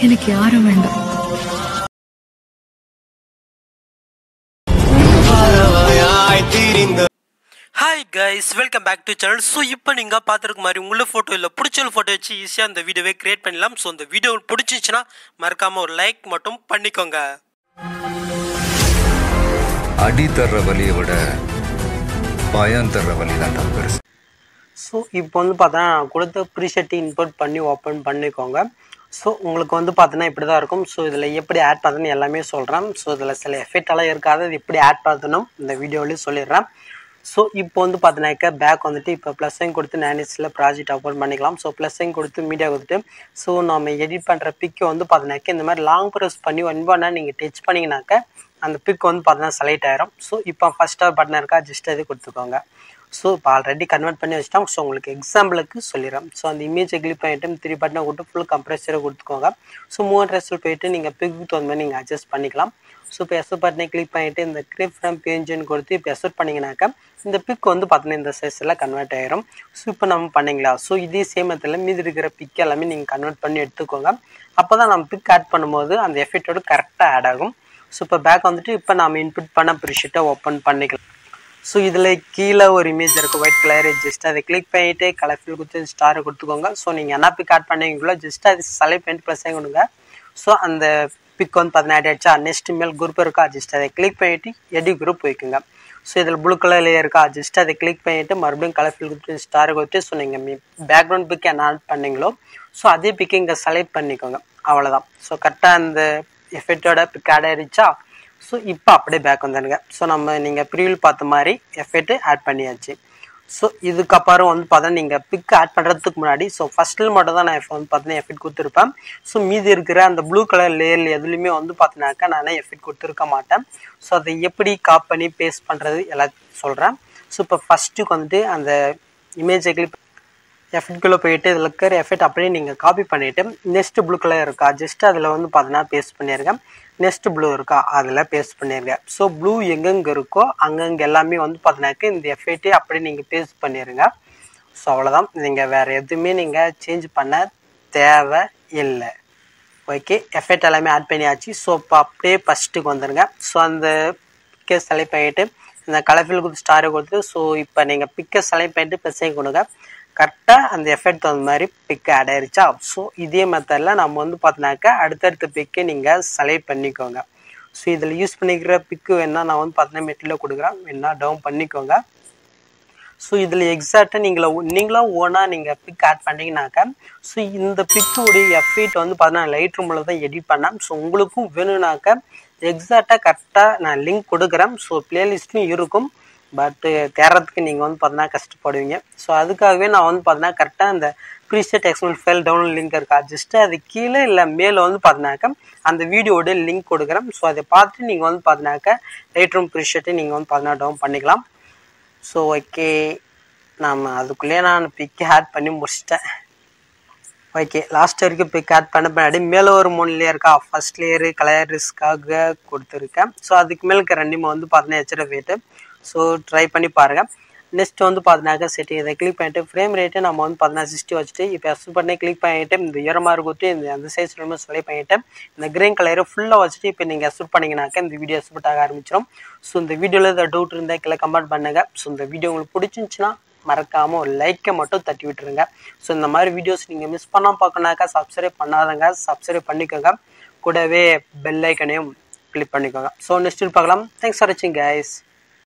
எனக்கு யாரும் வேண்டாம். Hi guys, welcome back to channel. So இப்போ நீங்க பாத்துருக்க மாதிரி உங்களோட போட்டோ இல்ல பிடிச்ச போட்டோ வச்சு ஈஸியா இந்த வீடியோவை கிரியேட் பண்ணலாம். ஸோ இந்த வீடியோ பிடிச்சிச்சுன்னா மறக்காம ஒரு லைக் மட்டும் பண்ணிக்கோங்க. அடி தர்ற வலியை விட பயம் தர்ற வலி தான் பெருசு. ஸோ இப்போ பார்த்தா கொடுத்த ப்ரீசெட்டை இன்புட் பண்ணி ஓப்பன் பண்ணிக்கோங்க. ஸோ உங்களுக்கு பார்த்தீங்கன்னா இப்படி தான் இருக்கும். ஸோ இதில் எப்படி ஆட் பண்ணணும்னு எல்லாமே சொல்கிறேன். ஸோ இதில் சில எஃபெக்டெல்லாம் இருக்காது, இது எப்படி ஆட் பண்ணணும் இந்த வீடியோவிலையும் சொல்லிடுறேன். ஸோ இப்போ பார்த்தீங்கன்னாக்கா பேக் இப்போ ப்ளஸ்ஸையும் கொடுத்து நேனிஸில் ப்ராஜெக்ட் ஓப்பன் பண்ணிக்கலாம். ஸோ ப்ளஸ்ஸையும் கொடுத்து மீடியா கொடுத்துட்டு ஸோ நம்ம எடிட் பண்ணுற பிக்கை பார்த்தீங்கன்னாக்கா இந்த மாதிரி லாங் ப்ரெஸ் பண்ணி ஒன்பானா நீங்கள் டச் பண்ணிங்கனாக்கா அந்த பிக் பார்த்தீங்கன்னா செலக்ட் ஆயிரும். ஸோ இப்போ ஃபஸ்ட்டாக பட்டன் இருக்கா ஜஸ்ட் அது கொடுத்துக்கோங்க. ஸோ இப்போ ஆல்ரெடி கன்வெர்ட் பண்ணி வச்சுட்டோம். ஸோ உங்களுக்கு எக்ஸாம்பிளுக்கு சொல்லிடுறேன். ஸோ அந்த இமேஜை கிளிக் பண்ணிவிட்டு 3 பட்டனை கொடுத்து ஃபுல் கம்ப்ரெஸரை கொடுத்துக்கோங்க. ஸோ மூவ் ட்ரெஸ்ஸில் போயிட்டு நீங்கள் பிக்கு தகுந்த மாதிரி நீங்கள் அட்ஜஸ்ட் பண்ணிக்கலாம். ஸோ இப்போ எஸ்ஓ பட்டனை கிளிக் பண்ணிவிட்டு இந்த கிரிப் ஃப்ரம் பேஜ்னு கொடுத்து இப்போ எஸ்ஓட் பண்ணிங்கனாக்கா இந்த பிக் பார்த்தீங்கன்னா இந்த சைஸில் கன்வெர்ட் ஆயிரும். ஸோ இப்போ நம்ம பண்ணிங்களா. ஸோ இதே சேம் மெத்தடில் மீதி இருக்கிற பிக் எல்லாமே நீங்கள் கன்வெர்ட் பண்ணி எடுத்துக்கோங்க. அப்போ தான் நம்ம பிக் ஆட் பண்ணும்போது அந்த எஃபெக்டோடு கரெக்டாக ஆட் ஆகும். ஸோ இப்போ பேக் இப்போ நம்ம இன்புட் பண்ண ப்ரீஷீட்டை ஓப்பன் பண்ணிக்கலாம். ஸோ இதில் கீழே ஒரு இமேஜ் இருக்குது ஒயிட் கலர், ஜஸ்ட் அதை கிளிக் பண்ணிவிட்டு கலர்ஃபில் கொடுத்து ஸ்டாரை கொடுத்துக்கோங்க. ஸோ நீங்கள் என்ன பிக் ஆட் பண்ணுவீங்களோ ஜஸ்ட் அது செலக்ட் பண்ணிட்டு ப்ளஸ் கொடுங்க. ஸோ அந்த பிக் பார்த்தீங்கன்னா ஆட் ஆகிடுச்சா. நெக்ஸ்ட் மேல் குரூப் இருக்கா, ஜஸ்ட் அதை கிளிக் பண்ணிவிட்டு எடிட் குரூப் வைக்குங்க. ஸோ இதில் ப்ளூ கலர்லேயே இருக்கா, ஜஸ்ட் அதை கிளிக் பண்ணிவிட்டு மறுபடியும் கலர்ஃபில் கொடுத்து ஸ்டாரை கொடுத்து ஸோ நீங்கள் பேக்ரவுண்ட் பிக் என்ன ஆட் பண்ணீங்களோ ஸோ அதே பிக்கு இங்கே செலக்ட் பண்ணிக்கோங்க. அவ்வளோதான். ஸோ கரெக்டாக அந்த எஃபெக்டோட பிக் ஆட் ஆகிடுச்சா. ஸோ இப்போ அப்படியே பேக் வந்துடுங்க. ஸோ நீங்கள் ப்ரீவியூ பார்த்த மாதிரி எஃபெக்ட்டு ஆட் பண்ணியாச்சு. ஸோ இதுக்கப்புறம் பார்த்தீங்கன்னா நீங்கள் பிக் ஆட் பண்ணுறதுக்கு முன்னாடி ஸோ ஃபஸ்ட்டில் மட்டும் தான் நான் பார்த்தீங்கன்னா எஃபெக்ட் கொடுத்துருப்பேன். ஸோ மீதி இருக்கிற அந்த ப்ளூ கலர் லேயரில் எதுலையுமே பார்த்தீங்கன்னாக்கா நான் எஃபெக்ட் கொடுத்துருக்க மாட்டேன். ஸோ அதை எப்படி காப்பி பண்ணி பேஸ்ட் பண்ணுறது எல்லாம் சொல்கிறேன். ஸோ இப்போ ஃபஸ்ட்டுக்கு அந்த இமேஜை கிளிக் எஃபெக்ட்குள்ளே போயிட்டு இதில் இருக்கிற எஃபெக்ட் அப்படியே நீங்கள் காப்பி பண்ணிவிட்டு நெக்ஸ்ட் ப்ளூ கலர் இருக்கா ஜஸ்ட் அதில் பார்த்தீங்கன்னா பேஸ்ட் பண்ணியிருக்கேன். நெக்ஸ்ட் ப்ளூ இருக்கா அதில் பேஸ்ட் பண்ணியிருக்கேன். ஸோ ப்ளூ எங்கெங்கே இருக்கோ அங்கங்கே எல்லாமே பார்த்தீங்கன்னாக்கா இந்த எஃபெக்டே அப்படியே நீங்கள் பேஸ்ட் பண்ணிடுங்க. ஸோ அவ்வளோதான். நீங்கள் வேறு எதுவுமே நீங்கள் சேஞ்ச் பண்ண தேவை இல்லை. ஓகே, எஃபெக்ட் எல்லாமே ஆட் பண்ணியாச்சு. ஸோ இப்போ அப்படியே ஃபஸ்ட்டுக்கு வந்துடுங்க. ஸோ அந்த பிக்கை செலக்ட் பண்ணிவிட்டு இந்த கலர்ஃபில் கொடுத்து ஸ்டாரை கொடுத்து ஸோ இப்போ நீங்கள் பிக்கை செலக்ட் பண்ணிட்டு ப்ளஸ்ஸை கொடுங்க. கரெக்டாக அந்த எஃபெக்ட் அந்த மாதிரி பிக்கு ஆட் ஆயிடுச்சா. ஸோ இதே மெத்தடில் நம்ம பார்த்தீங்கன்னாக்கா அடுத்தடுத்த பிக்கை நீங்கள் செலக்ட் பண்ணிக்கோங்க. ஸோ இதில் யூஸ் பண்ணிக்கிற பிக்கு வேணால் நான் பார்த்தீங்கன்னா மெட்டீரியல் கொடுக்குறேன், வேணா டவுன் பண்ணிக்கோங்க. ஸோ இதில் எக்ஸாக்டாக நீங்களாக ஓனாக நீங்கள் பிக் ஆட் பண்ணிங்கனாக்கா ஸோ இந்த பிக்கோடைய எஃபெக்ட் பார்த்தீங்கன்னா லைட் ரூமில் தான் எடிட் பண்ணேன். ஸோ உங்களுக்கும் வேணும்னாக்கா எக்ஸாக்டாக கரெக்டாக நான் லிங்க் கொடுக்குறேன். ஸோ பிளேலிஸ்ட்டும் இருக்கும், பட்டு தேடுறதுக்கு நீங்கள் பார்த்தீங்கன்னா கஷ்டப்படுவீங்க. ஸோ அதுக்காகவே நான் பார்த்தீங்கன்னா கரெக்டாக அந்த preset XML file download link இருக்கா ஜஸ்ட்டு அது கீழே இல்லை மேலே பார்த்தீங்கன்னாக்கா அந்த வீடியோட லிங்க் கொடுக்குறேன். ஸோ அதை பார்த்துட்டு நீங்கள் பார்த்தீங்கன்னாக்கா லைட் ரூம் ப்ரீசெட்டை நீங்கள் பார்த்தீங்கன்னா டவுன் பண்ணிக்கலாம். ஸோ ஓகே, நாம் அதுக்குள்ளேயே நான் பிக் ஆட் பண்ணி முடிச்சிட்டேன். ஓகே, லாஸ்ட் வரைக்கும் பிக் ஆட் பண்ண பின்னாடி மேலே ஒரு 3 லேயர் இருக்கா, ஃபர்ஸ்ட் லேயரு கலரிஸ்க்காக கொடுத்துருக்கேன். ஸோ அதுக்கு மேலே இருக்க ரெண்டுமே பார்த்தீங்கன்னா ஹெச்டிஎஃப் ஸோ ட்ரை பண்ணி பாருங்கள். நெக்ஸ்ட் பார்த்தீங்கன்னாக்கா செட்டிங் இதை கிளிக் பண்ணிட்டு ஃப்ரேம் ரேட்டு நம்ம பார்த்தீங்கன்னா 60 வச்சுட்டு இப்போ எஸ் பண்ணி கிளிக் பண்ணிவிட்டு இந்த ஈரமாக கொடுத்து இந்த அந்த சைஸ் ரொம்ப செலக்ட் பண்ணிவிட்டு இந்த கிரீன் கலரை ஃபுல்லாக வச்சுட்டு இப்போ நீங்கள் எஸ் பண்ணிங்கனாக்கா இந்த வீடியோ எஸ் ஆக ஆரம்பிச்சிடும். ஸோ இந்த வீடியோவில் ஏதாவது டவுட் இருந்தால் கீழே கமெண்ட் பண்ணுங்கள். ஸோ இந்த வீடியோ உங்களுக்கு பிடிச்சிருந்துச்சுன்னா மறக்காமல் ஒரு லைக்கை மட்டும் தட்டி விட்டுருங்க. ஸோ இந்த மாதிரி வீடியோஸ் நீங்கள் மிஸ் பண்ணால் பார்க்கணாக்கா சப்ஸ்கிரைப் பண்ணாதங்க சப்ஸ்கிரைப் பண்ணிக்கோங்க, கூடவே பெல் ஐக்கனையும் கிளிக் பண்ணிக்கோங்க. ஸோ நெக்ஸ்ட் பார்க்கலாம். தேங்க்ஸ் ஃபார் வாட்சிங் கைஸ்.